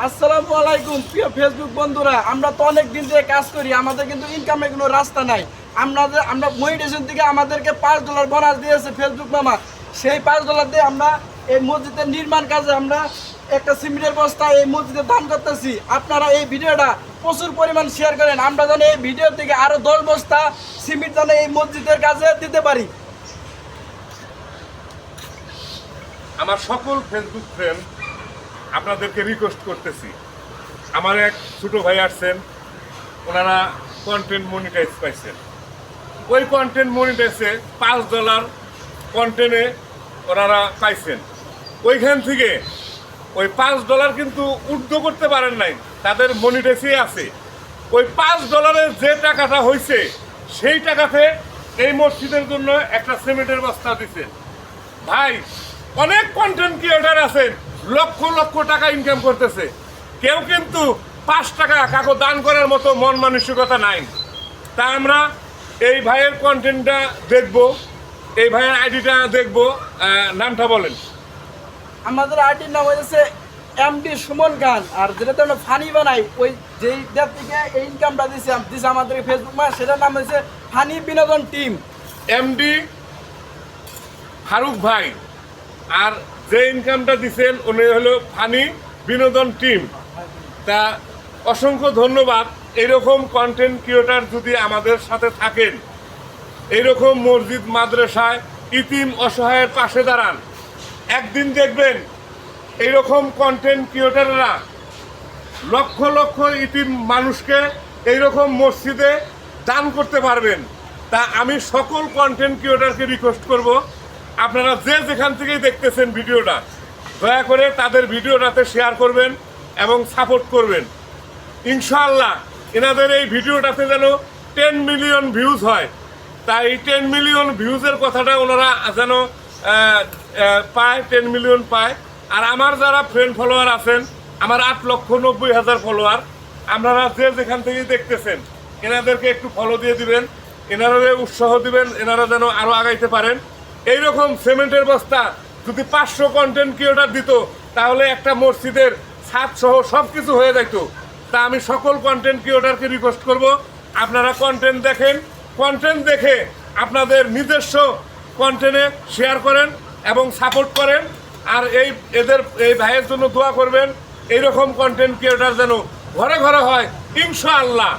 আসসালামু আলাইকুম প্রিয় ফেসবুক বন্ধুরা, আমরা তো অনেক দিন থেকে কাজ করি, আমাদের কিন্তু ইনকামের কোনো রাস্তা নাই। আমরা মনিটাইজেশন থেকে আমাদেরকে $5 বোনাস দিয়েছে ফেসবুক মামা। সেই $5 দিয়ে আমরা এই মসজিদের নির্মাণ কাজে আমরা একটা সিমেন্টের বস্তা এই মসজিদে দান করতেছি। আপনারা এই ভিডিওটা প্রচুর পরিমাণ শেয়ার করেন, আমরা যেন এই ভিডিও থেকে আরো 10 বস্তা সিমেন্ট যেন এই মসজিদের কাজে দিতে পারি। আমার সকল ফেসবুক ফ্রেন্ড আপনাদেরকে রিকোয়েস্ট করতেছি, আমার এক ছোটো ভাই আসছেন, ওনারা কন্টেন্ট মনিটাইজ পাইছেন। ওই কন্টেন্ট মনিটাইজে $5 কন্টেন্টে ওনারা পাইছেন। ওইখান থেকে ওই $5 কিন্তু ঊর্ধ্ব করতে পারেন নাই, তাদের মনিটাইজে আছে। ওই $5 যে টাকাটা হয়েছে সেই টাকাতে এই মসজিদের জন্য একটা সিমেন্টের বস্তা দিচ্ছেন। ভাই, অনেক কন্টেন্ট ক্রিয়েটার আছেন, লক্ষ লক্ষ টাকা ইনকাম করতেছে, কেউ কিন্তু 5 টাকা কাকো দান করার মতো মন মানসিকতা নাই। তা আমরা এই ভাইয়ের কন্টেন্টটা দেখব, এই ভাইয়ের আইডিটা দেখব। নামটা বলেন। আমাদের আইডির নাম হয়েছে এমডি সুমন খান, আর যেটাতে আমরা ফানি বানাই, ওই যেই থেকে এই ইনকামটা দিছে আমাদের ফেসবুক মা, সেটার নাম হয়েছে ফানি বিনোদন টিম। এমডি ফারুক ভাই, আর যে ইনকামটা দিচ্ছেন উনি হলো ফানি বিনোদন টিম। তা অসংখ্য ধন্যবাদ। এইরকম কন্টেন্ট ক্রিয়েটার যদি আমাদের সাথে থাকেন, এইরকম মসজিদ মাদ্রাসায় ইতিম অসহায়ের পাশে দাঁড়ান, একদিন দেখবেন এইরকম কন্টেন্ট ক্রিয়েটাররা লক্ষ লক্ষ ইতিম মানুষকে এইরকম মসজিদে দান করতে পারবেন। তা আমি সকল কন্টেন্ট ক্রিয়েটারকে রিকোয়েস্ট করব, আপনারা যে যেখান থেকেই দেখতেছেন ভিডিওটা, দয়া করে তাদের ভিডিওটাতে শেয়ার করবেন এবং সাপোর্ট করবেন। ইনশাআল্লাহ এনাদের এই ভিডিওটাতে যেন 10 মিলিয়ন ভিউজ হয়। তাই এই 10 মিলিয়ন ভিউজের কথাটা ওনারা যেন পায়, 10 মিলিয়ন পায়। আর আমার যারা ফ্রেন্ড ফলোয়ার আছেন, আমার 8,90,000 ফলোয়ার, আপনারা যে যেখান থেকেই দেখতেছেন এনাদেরকে একটু ফলো দিয়ে দিবেন, এনারা উৎসাহ দিবেন, এনারা যেন আরও আগাইতে পারেন। এইরকম সিমেন্টের বস্তা যদি 500 কন্টেন্ট ক্রিয়েটার দিত, তাহলে একটা মসজিদের ছাদ সহ সব কিছু হয়ে যেত। তা আমি সকল কন্টেন্ট ক্রিয়েটারকে রিকোয়েস্ট করব, আপনারা কন্টেন্ট দেখেন, কন্টেন্ট দেখে আপনাদের নিজস্ব কন্টেন্টে শেয়ার করেন এবং সাপোর্ট করেন। আর এই ভাইয়ের জন্য দোয়া করবেন, এইরকম কন্টেন্ট ক্রিয়েটার যেন ঘরে ঘরে হয় ইনশাআল্লাহ।